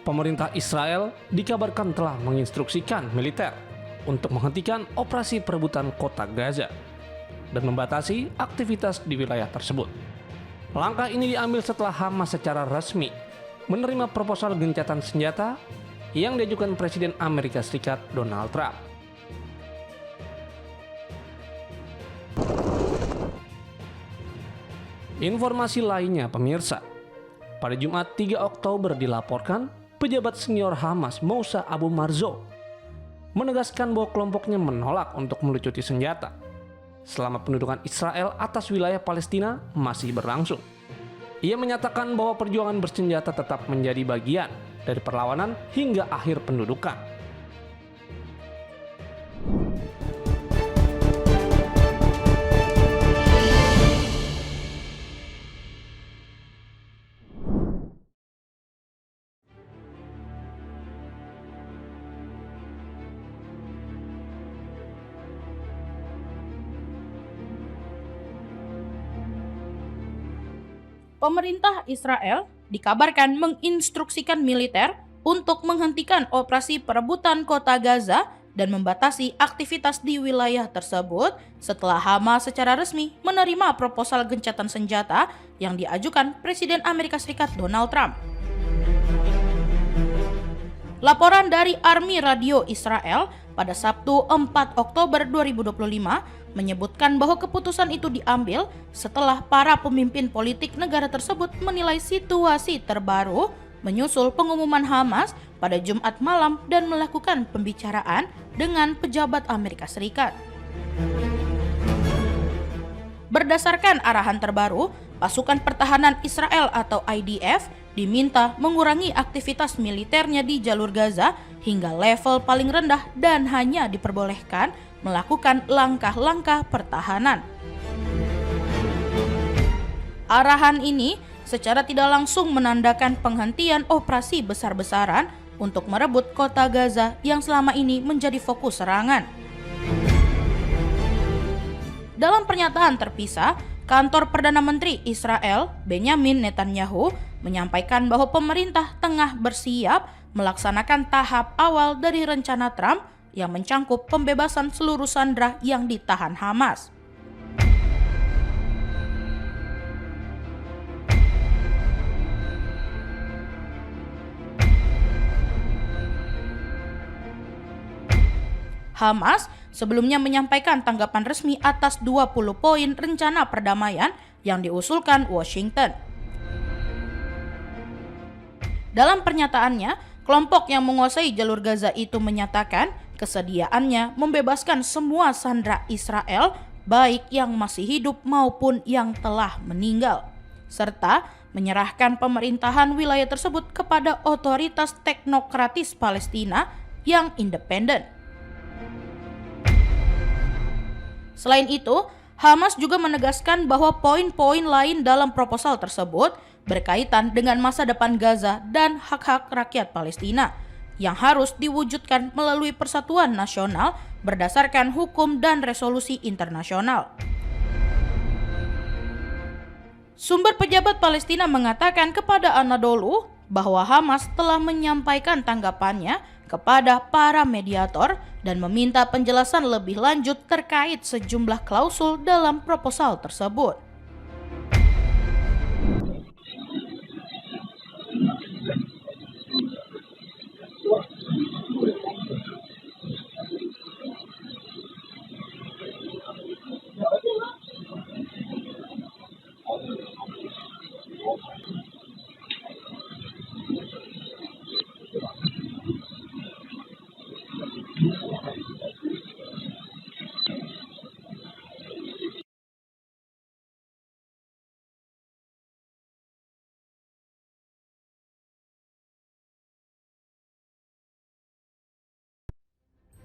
Pemerintah Israel dikabarkan telah menginstruksikan militer untuk menghentikan operasi perebutan kota Gaza dan membatasi aktivitas di wilayah tersebut. Langkah ini diambil setelah Hamas secara resmi menerima proposal gencatan senjata yang diajukan Presiden Amerika Serikat Donald Trump. Informasi lainnya pemirsa, pada Jumat 3 Oktober dilaporkan pejabat senior Hamas Moussa Abu Marzouk menegaskan bahwa kelompoknya menolak untuk melucuti senjata selama pendudukan Israel atas wilayah Palestina masih berlangsung. Ia menyatakan bahwa perjuangan bersenjata tetap menjadi bagian dari perlawanan hingga akhir pendudukan. Pemerintah Israel dikabarkan menginstruksikan militer untuk menghentikan operasi perebutan kota Gaza dan membatasi aktivitas di wilayah tersebut setelah Hamas secara resmi menerima proposal gencatan senjata yang diajukan Presiden Amerika Serikat Donald Trump. Laporan dari Army Radio Israel pada Sabtu 4 Oktober 2025 menyebutkan bahwa keputusan itu diambil setelah para pemimpin politik negara tersebut menilai situasi terbaru menyusul pengumuman Hamas pada Jumat malam dan melakukan pembicaraan dengan pejabat Amerika Serikat. Berdasarkan arahan terbaru, pasukan pertahanan Israel atau IDF diminta mengurangi aktivitas militernya di jalur Gaza hingga level paling rendah dan hanya diperbolehkan melakukan langkah-langkah pertahanan. Arahan ini secara tidak langsung menandakan penghentian operasi besar-besaran untuk merebut kota Gaza yang selama ini menjadi fokus serangan. Dalam pernyataan terpisah, kantor Perdana Menteri Israel Benjamin Netanyahu menyampaikan bahwa pemerintah tengah bersiap melaksanakan tahap awal dari rencana Trump yang mencangkup pembebasan seluruh sandera yang ditahan Hamas. Hamas sebelumnya menyampaikan tanggapan resmi atas 20 poin rencana perdamaian yang diusulkan Washington. Dalam pernyataannya, kelompok yang menguasai jalur Gaza itu menyatakan kesediaannya membebaskan semua sandera Israel, baik yang masih hidup maupun yang telah meninggal, serta menyerahkan pemerintahan wilayah tersebut kepada otoritas teknokratis Palestina yang independen. Selain itu, Hamas juga menegaskan bahwa poin-poin lain dalam proposal tersebut berkaitan dengan masa depan Gaza dan hak-hak rakyat Palestina yang harus diwujudkan melalui persatuan nasional berdasarkan hukum dan resolusi internasional. Sumber pejabat Palestina mengatakan kepada Anadolu bahwa Hamas telah menyampaikan tanggapannya kepada para mediator dan meminta penjelasan lebih lanjut terkait sejumlah klausul dalam proposal tersebut.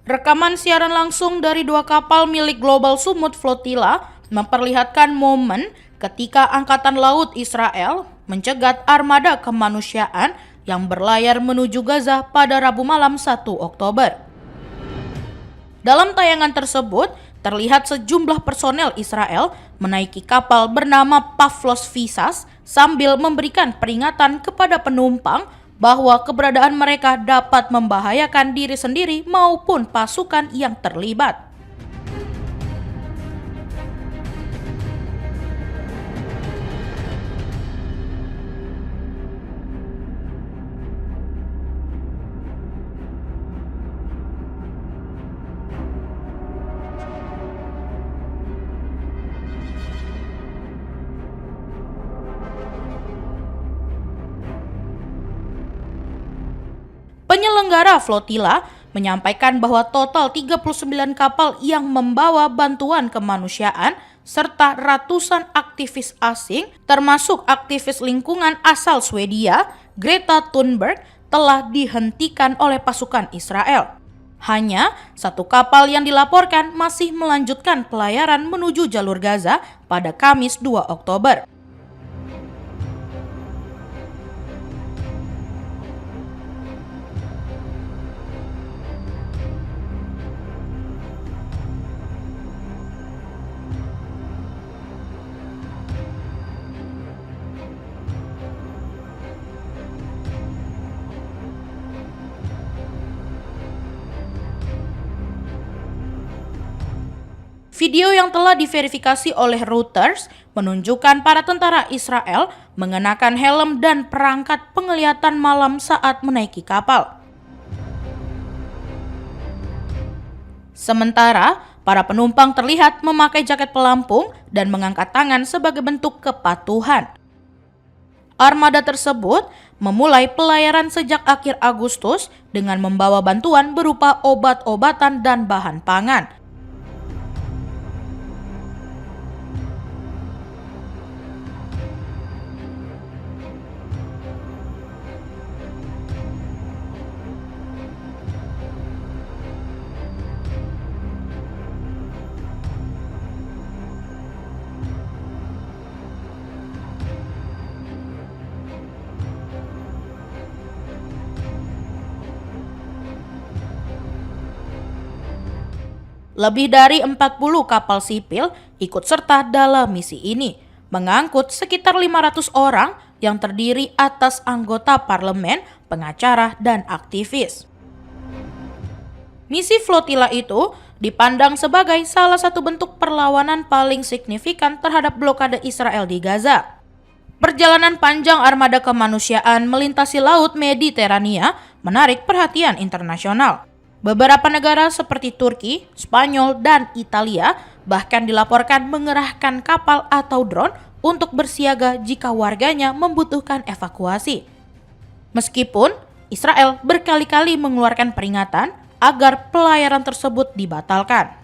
Rekaman siaran langsung dari 2 kapal milik Global Sumut Flotilla memperlihatkan momen ketika Angkatan Laut Israel mencegat armada kemanusiaan yang berlayar menuju Gaza pada Rabu malam 1 Oktober. Dalam tayangan tersebut, terlihat sejumlah personel Israel menaiki kapal bernama Pavlos Visas sambil memberikan peringatan kepada penumpang bahwa keberadaan mereka dapat membahayakan diri sendiri maupun pasukan yang terlibat. Penyelenggara flotila menyampaikan bahwa total 39 kapal yang membawa bantuan kemanusiaan serta ratusan aktivis asing termasuk aktivis lingkungan asal Swedia, Greta Thunberg, telah dihentikan oleh pasukan Israel. Hanya satu kapal yang dilaporkan masih melanjutkan pelayaran menuju jalur Gaza pada Kamis 2 Oktober. Video yang telah diverifikasi oleh Reuters menunjukkan para tentara Israel mengenakan helm dan perangkat penglihatan malam saat menaiki kapal. Sementara, para penumpang terlihat memakai jaket pelampung dan mengangkat tangan sebagai bentuk kepatuhan. Armada tersebut memulai pelayaran sejak akhir Agustus dengan membawa bantuan berupa obat-obatan dan bahan pangan. Lebih dari 40 kapal sipil ikut serta dalam misi ini, mengangkut sekitar 500 orang yang terdiri atas anggota parlemen, pengacara, dan aktivis. Misi flotila itu dipandang sebagai salah satu bentuk perlawanan paling signifikan terhadap blokade Israel di Gaza. Perjalanan panjang armada kemanusiaan melintasi Laut Mediterania menarik perhatian internasional. Beberapa negara seperti Turki, Spanyol, dan Italia bahkan dilaporkan mengerahkan kapal atau drone untuk bersiaga jika warganya membutuhkan evakuasi. Meskipun Israel berkali-kali mengeluarkan peringatan agar pelayaran tersebut dibatalkan.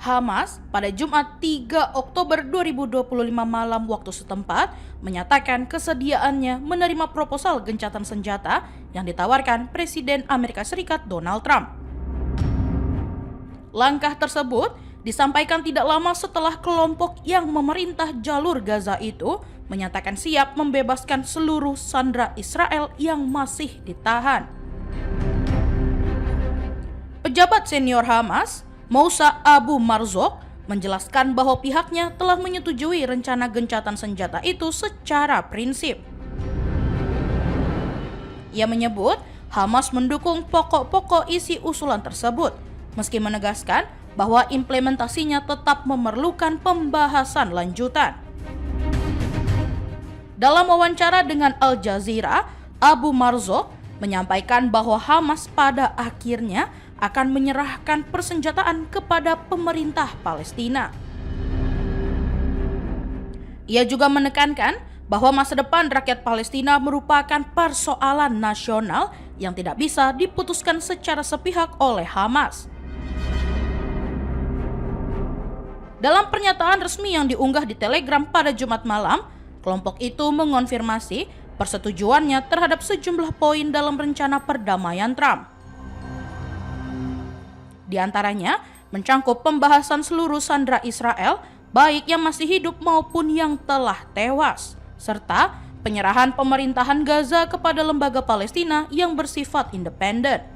Hamas pada Jumat 3 Oktober 2025 malam waktu setempat menyatakan kesediaannya menerima proposal gencatan senjata yang ditawarkan Presiden Amerika Serikat Donald Trump. Langkah tersebut disampaikan tidak lama setelah kelompok yang memerintah jalur Gaza itu menyatakan siap membebaskan seluruh sandera Israel yang masih ditahan. Pejabat senior Hamas, Moussa Abu Marzouq, menjelaskan bahwa pihaknya telah menyetujui rencana gencatan senjata itu secara prinsip. Ia menyebut Hamas mendukung pokok-pokok isi usulan tersebut, meski menegaskan bahwa implementasinya tetap memerlukan pembahasan lanjutan. Dalam wawancara dengan Al Jazeera, Abu Marzouq menyampaikan bahwa Hamas pada akhirnya akan menyerahkan persenjataan kepada pemerintah Palestina. Ia juga menekankan bahwa masa depan rakyat Palestina merupakan persoalan nasional yang tidak bisa diputuskan secara sepihak oleh Hamas. Dalam pernyataan resmi yang diunggah di Telegram pada Jumat malam, kelompok itu mengonfirmasi persetujuannya terhadap sejumlah poin dalam rencana perdamaian Trump. Di antaranya, mencangkup pembahasan seluruh sandera Israel, baik yang masih hidup maupun yang telah tewas, serta penyerahan pemerintahan Gaza kepada lembaga Palestina yang bersifat independen.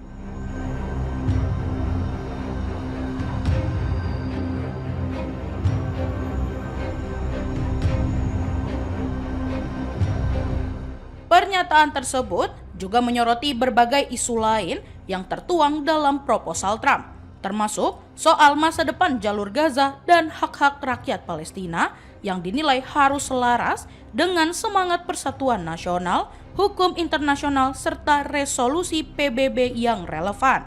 Pernyataan tersebut juga menyoroti berbagai isu lain yang tertuang dalam proposal Trump, termasuk soal masa depan jalur Gaza dan hak-hak rakyat Palestina yang dinilai harus selaras dengan semangat persatuan nasional, hukum internasional, serta resolusi PBB yang relevan.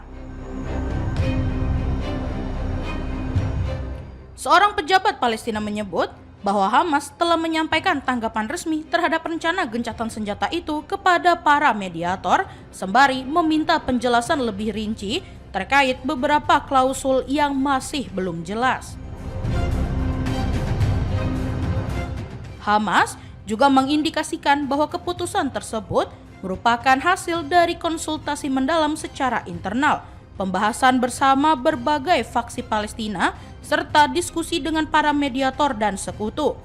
Seorang pejabat Palestina menyebut bahwa Hamas telah menyampaikan tanggapan resmi terhadap rencana gencatan senjata itu kepada para mediator, sembari meminta penjelasan lebih rinci terkait beberapa klausul yang masih belum jelas. Hamas juga mengindikasikan bahwa keputusan tersebut merupakan hasil dari konsultasi mendalam secara internal, pembahasan bersama berbagai faksi Palestina, serta diskusi dengan para mediator dan sekutu.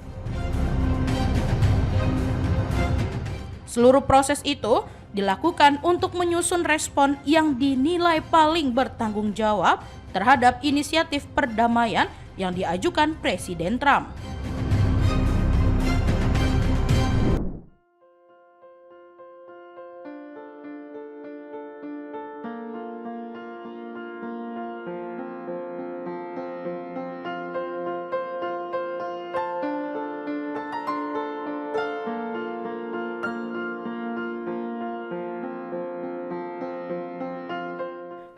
Seluruh proses itu dilakukan untuk menyusun respon yang dinilai paling bertanggung jawab terhadap inisiatif perdamaian yang diajukan Presiden Trump.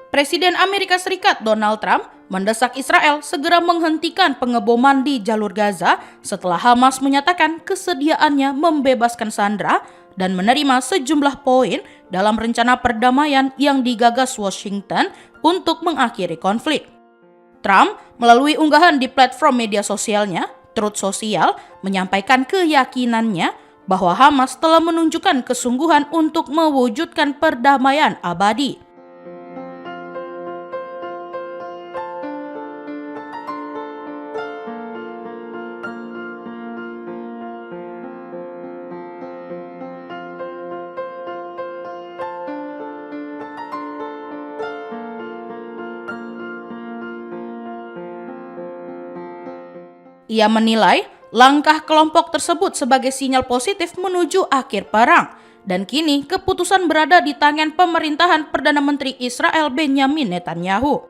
Presiden Amerika Serikat Donald Trump mendesak Israel segera menghentikan pengeboman di jalur Gaza setelah Hamas menyatakan kesediaannya membebaskan sandera dan menerima sejumlah poin dalam rencana perdamaian yang digagas Washington untuk mengakhiri konflik. Trump melalui unggahan di platform media sosialnya, Truth Social, menyampaikan keyakinannya bahwa Hamas telah menunjukkan kesungguhan untuk mewujudkan perdamaian abadi. Ia menilai langkah kelompok tersebut sebagai sinyal positif menuju akhir perang, dan kini keputusan berada di tangan pemerintahan Perdana Menteri Israel Benjamin Netanyahu.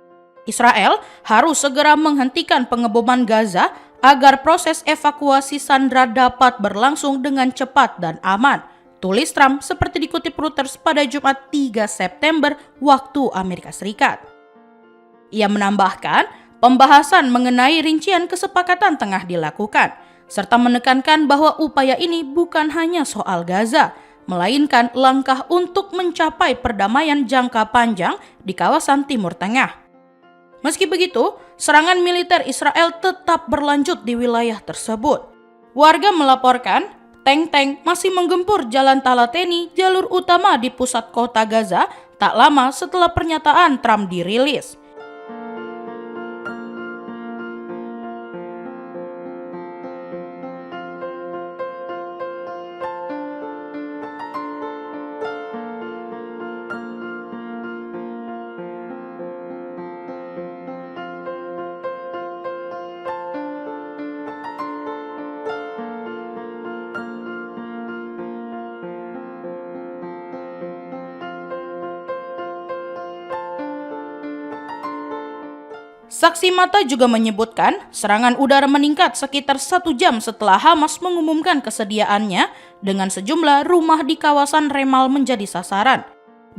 Israel harus segera menghentikan pengeboman Gaza agar proses evakuasi sandera dapat berlangsung dengan cepat dan aman, tulis Trump seperti dikutip Reuters pada Jumat 3 September waktu Amerika Serikat. Ia menambahkan, pembahasan mengenai rincian kesepakatan tengah dilakukan, serta menekankan bahwa upaya ini bukan hanya soal Gaza, melainkan langkah untuk mencapai perdamaian jangka panjang di kawasan Timur Tengah. Meski begitu, serangan militer Israel tetap berlanjut di wilayah tersebut. Warga melaporkan, tank-tank masih menggempur Jalan Talateni, jalur utama di pusat kota Gaza, tak lama setelah pernyataan Trump dirilis. Saksi mata juga menyebutkan serangan udara meningkat sekitar 1 jam setelah Hamas mengumumkan kesediaannya dengan sejumlah rumah di kawasan Remal menjadi sasaran.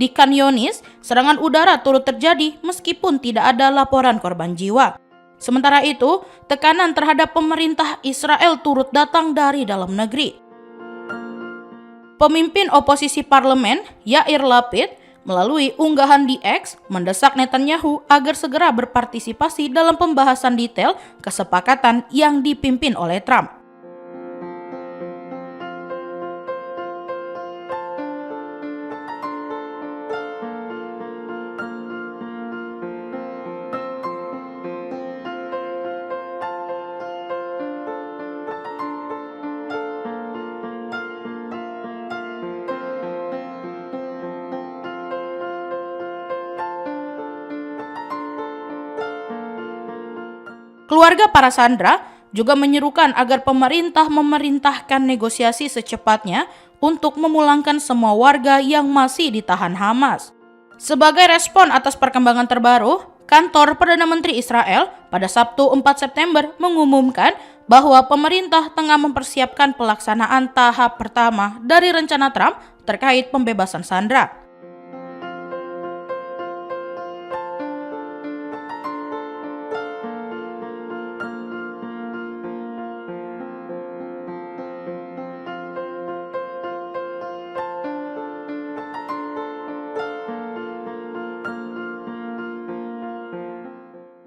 Di Khan Younis, serangan udara turut terjadi meskipun tidak ada laporan korban jiwa. Sementara itu, tekanan terhadap pemerintah Israel turut datang dari dalam negeri. Pemimpin oposisi parlemen, Yair Lapid, melalui unggahan di X mendesak Netanyahu agar segera berpartisipasi dalam pembahasan detail kesepakatan yang dipimpin oleh Trump. Keluarga para sandera juga menyerukan agar pemerintah memerintahkan negosiasi secepatnya untuk memulangkan semua warga yang masih ditahan Hamas. Sebagai respon atas perkembangan terbaru, kantor Perdana Menteri Israel pada Sabtu 4 September mengumumkan bahwa pemerintah tengah mempersiapkan pelaksanaan tahap pertama dari rencana Trump terkait pembebasan sandera.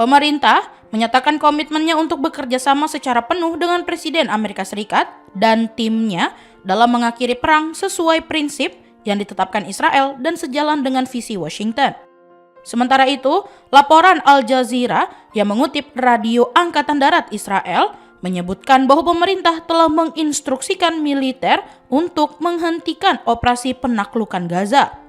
Pemerintah menyatakan komitmennya untuk bekerja sama secara penuh dengan Presiden Amerika Serikat dan timnya dalam mengakhiri perang sesuai prinsip yang ditetapkan Israel dan sejalan dengan visi Washington. Sementara itu, laporan Al Jazeera yang mengutip Radio Angkatan Darat Israel menyebutkan bahwa pemerintah telah menginstruksikan militer untuk menghentikan operasi penaklukan Gaza.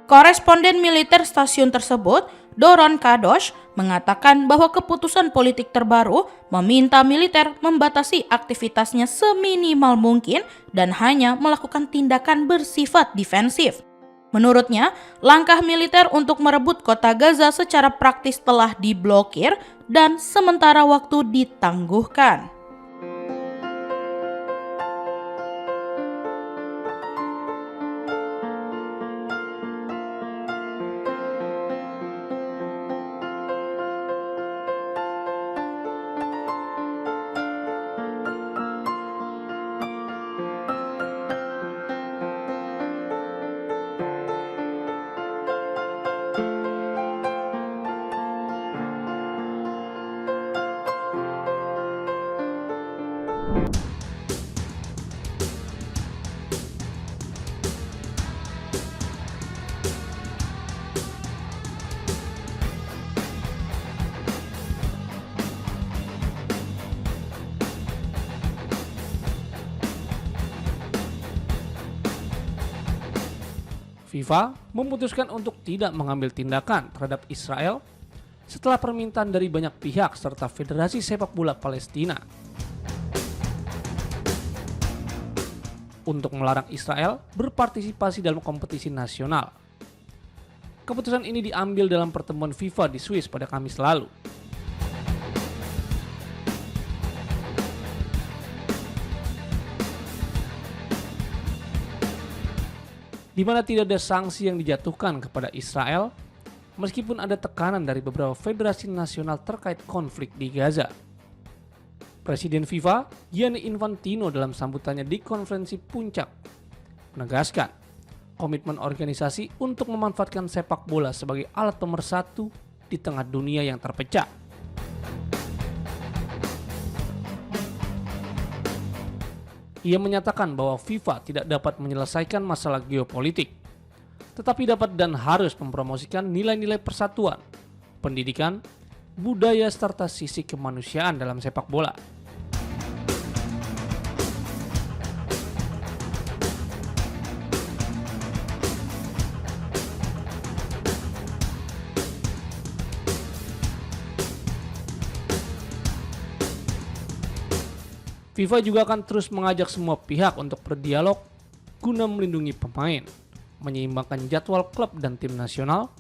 Koresponden militer stasiun tersebut, Doron Kadosh, mengatakan bahwa keputusan politik terbaru meminta militer membatasi aktivitasnya seminimal mungkin dan hanya melakukan tindakan bersifat defensif. Menurutnya, langkah militer untuk merebut kota Gaza secara praktis telah diblokir dan sementara waktu ditangguhkan. FIFA memutuskan untuk tidak mengambil tindakan terhadap Israel setelah permintaan dari banyak pihak serta Federasi Sepak Bola Palestina untuk melarang Israel berpartisipasi dalam kompetisi nasional. Keputusan ini diambil dalam pertemuan FIFA di Swiss pada Kamis lalu. Di mana tidak ada sanksi yang dijatuhkan kepada Israel, meskipun ada tekanan dari beberapa federasi nasional terkait konflik di Gaza. Presiden FIFA, Gianni Infantino dalam sambutannya di konferensi puncak, menegaskan komitmen organisasi untuk memanfaatkan sepak bola sebagai alat pemersatu di tengah dunia yang terpecah. Ia menyatakan bahwa FIFA tidak dapat menyelesaikan masalah geopolitik, tetapi dapat dan harus mempromosikan nilai-nilai persatuan, pendidikan, budaya serta sisi kemanusiaan dalam sepak bola. FIFA juga akan terus mengajak semua pihak untuk berdialog guna melindungi pemain, menyeimbangkan jadwal klub dan tim nasional,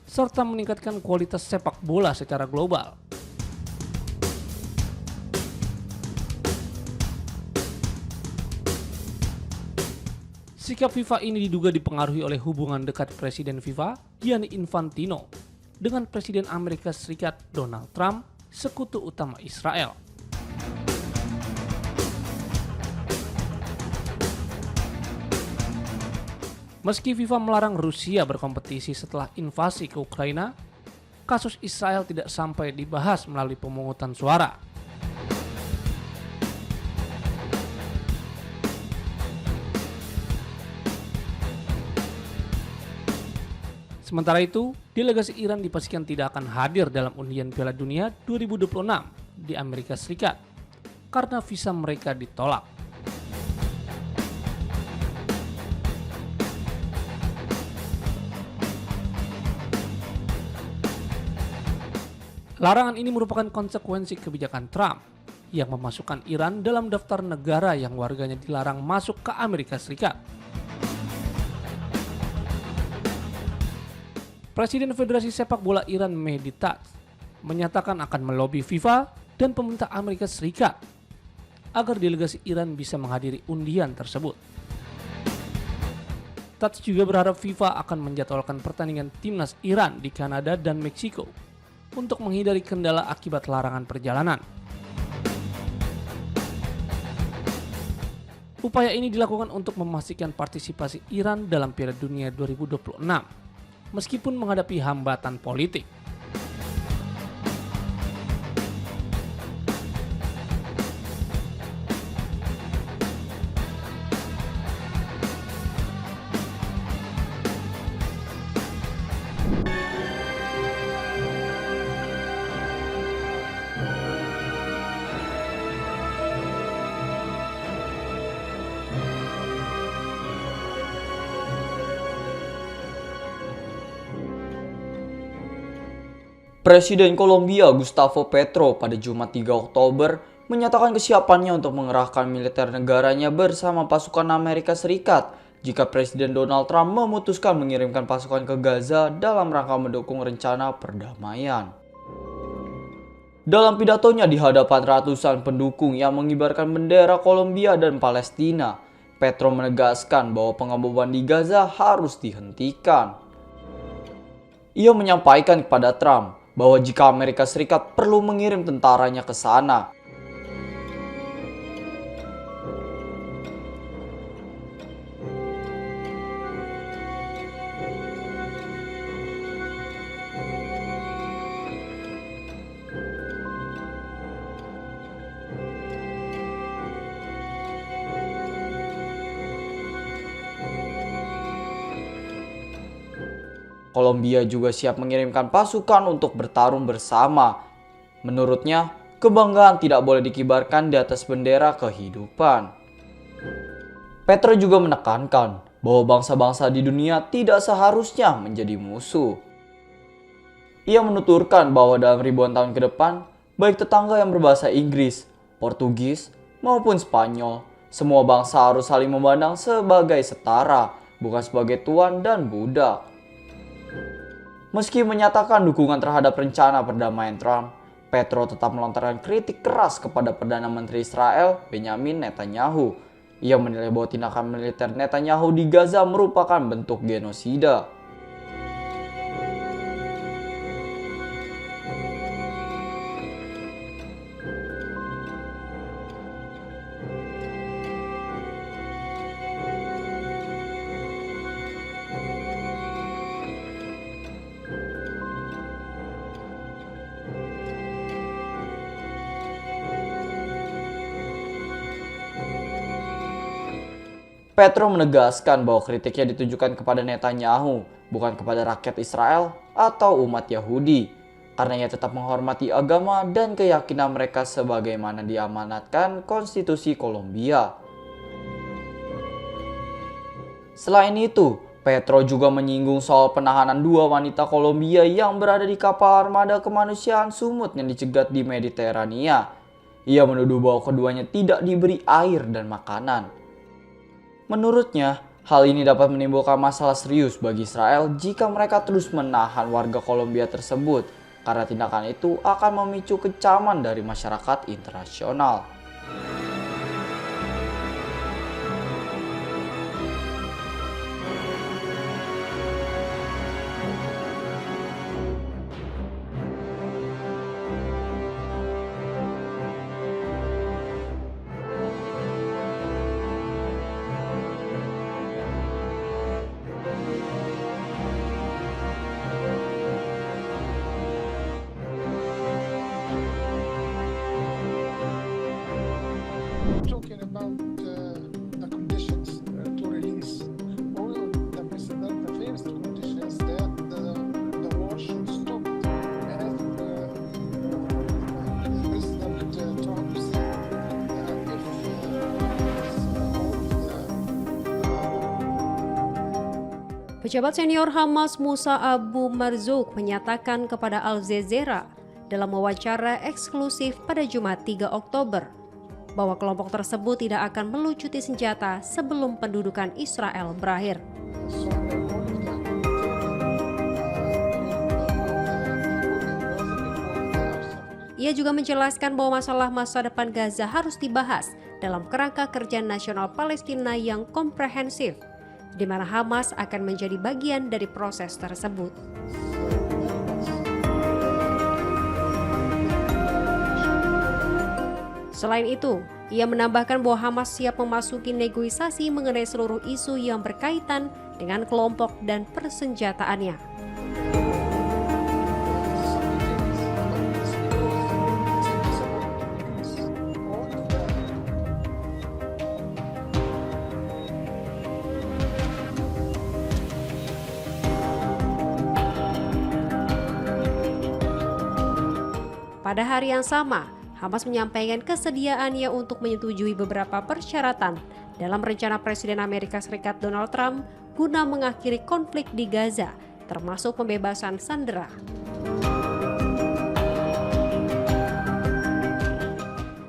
serta meningkatkan kualitas sepak bola secara global. Sikap FIFA ini diduga dipengaruhi oleh hubungan dekat Presiden FIFA, Gianni Infantino, dengan Presiden Amerika Serikat Donald Trump, sekutu utama Israel. Meski FIFA melarang Rusia berkompetisi setelah invasi ke Ukraina, kasus Israel tidak sampai dibahas melalui pemungutan suara. Sementara itu, delegasi Iran dipastikan tidak akan hadir dalam undian Piala Dunia 2026 di Amerika Serikat karena visa mereka ditolak. Larangan ini merupakan konsekuensi kebijakan Trump yang memasukkan Iran dalam daftar negara yang warganya dilarang masuk ke Amerika Serikat. Presiden Federasi Sepak Bola Iran Mehdi Tats menyatakan akan melobi FIFA dan pemerintah Amerika Serikat agar delegasi Iran bisa menghadiri undian tersebut. Tats juga berharap FIFA akan menjadwalkan pertandingan timnas Iran di Kanada dan Meksiko untuk menghindari kendala akibat larangan perjalanan. Upaya ini dilakukan untuk memastikan partisipasi Iran dalam Piala Dunia 2026, meskipun menghadapi hambatan politik. Presiden Kolombia Gustavo Petro pada Jumat 3 Oktober menyatakan kesiapannya untuk mengerahkan militer negaranya bersama pasukan Amerika Serikat jika Presiden Donald Trump memutuskan mengirimkan pasukan ke Gaza dalam rangka mendukung rencana perdamaian. Dalam pidatonya di hadapan ratusan pendukung yang mengibarkan bendera Kolombia dan Palestina, Petro menegaskan bahwa pengeboman di Gaza harus dihentikan. Ia menyampaikan kepada Trump bahwa jika Amerika Serikat perlu mengirim tentaranya ke sana, Kolombia juga siap mengirimkan pasukan untuk bertarung bersama. Menurutnya, kebanggaan tidak boleh dikibarkan di atas bendera kehidupan. Petro juga menekankan bahwa bangsa-bangsa di dunia tidak seharusnya menjadi musuh. Ia menuturkan bahwa dalam ribuan tahun ke depan, baik tetangga yang berbahasa Inggris, Portugis, maupun Spanyol, semua bangsa harus saling memandang sebagai setara, bukan sebagai tuan dan budak. Meski menyatakan dukungan terhadap rencana perdamaian Trump, Petro tetap melontarkan kritik keras kepada Perdana Menteri Israel, Benjamin Netanyahu. Ia menilai bahwa tindakan militer Netanyahu di Gaza merupakan bentuk genosida. Petro menegaskan bahwa kritiknya ditujukan kepada Netanyahu, bukan kepada rakyat Israel atau umat Yahudi, karena ia tetap menghormati agama dan keyakinan mereka sebagaimana diamanatkan konstitusi Kolombia. Selain itu, Petro juga menyinggung soal penahanan dua wanita Kolombia yang berada di kapal armada kemanusiaan Sumut yang dicegat di Mediterania. Ia menuduh bahwa keduanya tidak diberi air dan makanan. Menurutnya, hal ini dapat menimbulkan masalah serius bagi Israel jika mereka terus menahan warga Kolombia tersebut, karena tindakan itu akan memicu kecaman dari masyarakat internasional. Pejabat senior Hamas Musa Abu Marzouk menyatakan kepada Al Jazeera dalam wawancara eksklusif pada Jumat 3 Oktober bahwa kelompok tersebut tidak akan melucuti senjata sebelum pendudukan Israel berakhir. Ia juga menjelaskan bahwa masalah masa depan Gaza harus dibahas dalam kerangka kerja nasional Palestina yang komprehensif, di mana Hamas akan menjadi bagian dari proses tersebut. Selain itu, ia menambahkan bahwa Hamas siap memasuki negosiasi mengenai seluruh isu yang berkaitan dengan kelompok dan persenjataannya. Pada hari yang sama, Hamas menyampaikan kesediaannya untuk menyetujui beberapa persyaratan dalam rencana Presiden Amerika Serikat Donald Trump guna mengakhiri konflik di Gaza, termasuk pembebasan sandera.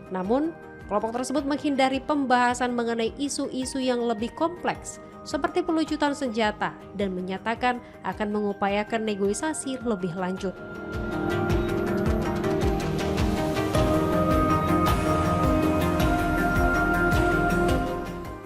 Namun, kelompok tersebut menghindari pembahasan mengenai isu-isu yang lebih kompleks, seperti pelucutan senjata, dan menyatakan akan mengupayakan negosiasi lebih lanjut.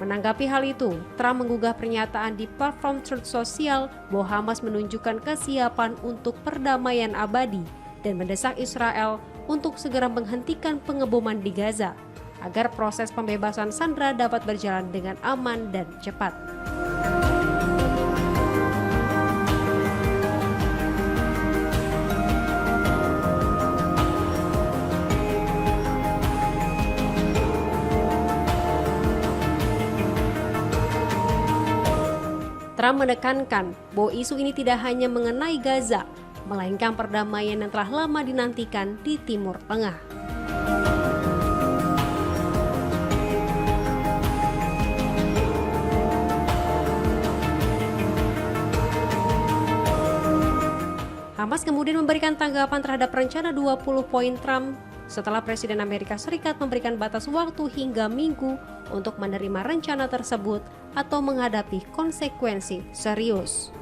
Menanggapi hal itu, Trump menggugah pernyataan di platform Truth Social bahwa Hamas menunjukkan kesiapan untuk perdamaian abadi dan mendesak Israel untuk segera menghentikan pengeboman di Gaza agar proses pembebasan sandera dapat berjalan dengan aman dan cepat. Trump menekankan bahwa isu ini tidak hanya mengenai Gaza, melainkan perdamaian yang telah lama dinantikan di Timur Tengah. Hamas kemudian memberikan tanggapan terhadap rencana 20 poin Trump setelah Presiden Amerika Serikat memberikan batas waktu hingga Minggu untuk menerima rencana tersebut atau menghadapi konsekuensi serius.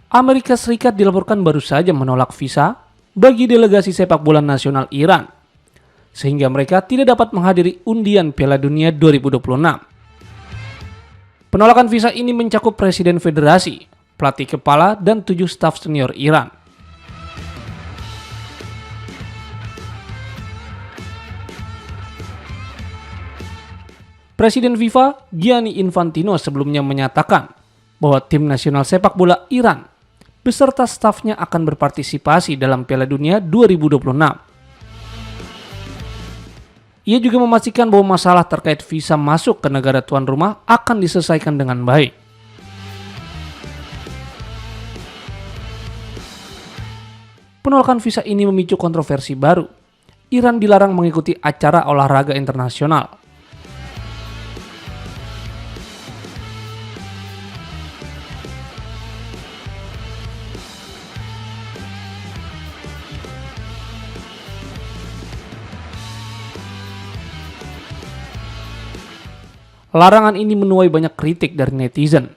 Amerika Serikat dilaporkan baru saja menolak visa bagi delegasi sepak bola nasional Iran, sehingga mereka tidak dapat menghadiri undian Piala Dunia 2026. Penolakan visa ini mencakup Presiden Federasi, pelatih kepala, dan 7 staf senior Iran. Presiden FIFA, Gianni Infantino, sebelumnya menyatakan bahwa tim nasional sepak bola Iran beserta stafnya akan berpartisipasi dalam Piala Dunia 2026. Ia juga memastikan bahwa masalah terkait visa masuk ke negara tuan rumah akan diselesaikan dengan baik. Penolakan visa ini memicu kontroversi baru. Iran dilarang mengikuti acara olahraga internasional. Larangan ini menuai banyak kritik dari netizen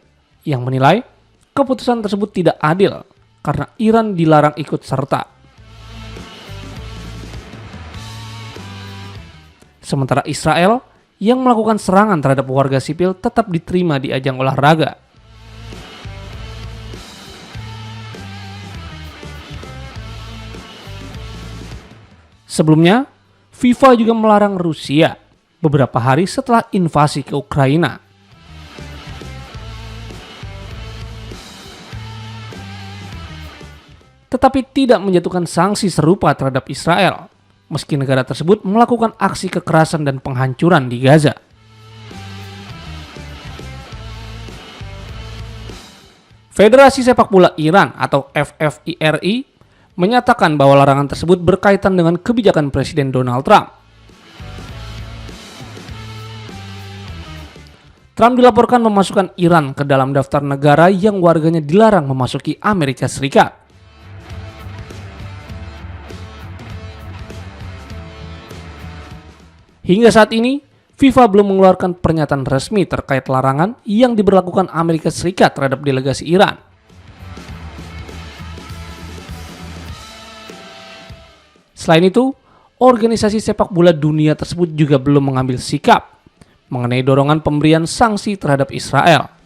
yang menilai keputusan tersebut tidak adil karena Iran dilarang ikut serta. Sementara Israel yang melakukan serangan terhadap warga sipil tetap diterima di ajang olahraga. Sebelumnya, FIFA juga melarang Rusia beberapa hari setelah invasi ke Ukraina. Tetapi tidak menjatuhkan sanksi serupa terhadap Israel meski negara tersebut melakukan aksi kekerasan dan penghancuran di Gaza. Federasi Sepak Bola Iran atau FFIRI menyatakan bahwa larangan tersebut berkaitan dengan kebijakan Presiden Donald Trump. Trump dilaporkan memasukkan Iran ke dalam daftar negara yang warganya dilarang memasuki Amerika Serikat. Hingga saat ini, FIFA belum mengeluarkan pernyataan resmi terkait larangan yang diberlakukan Amerika Serikat terhadap delegasi Iran. Selain itu, organisasi sepak bola dunia tersebut juga belum mengambil sikap mengenai dorongan pemberian sanksi terhadap Israel.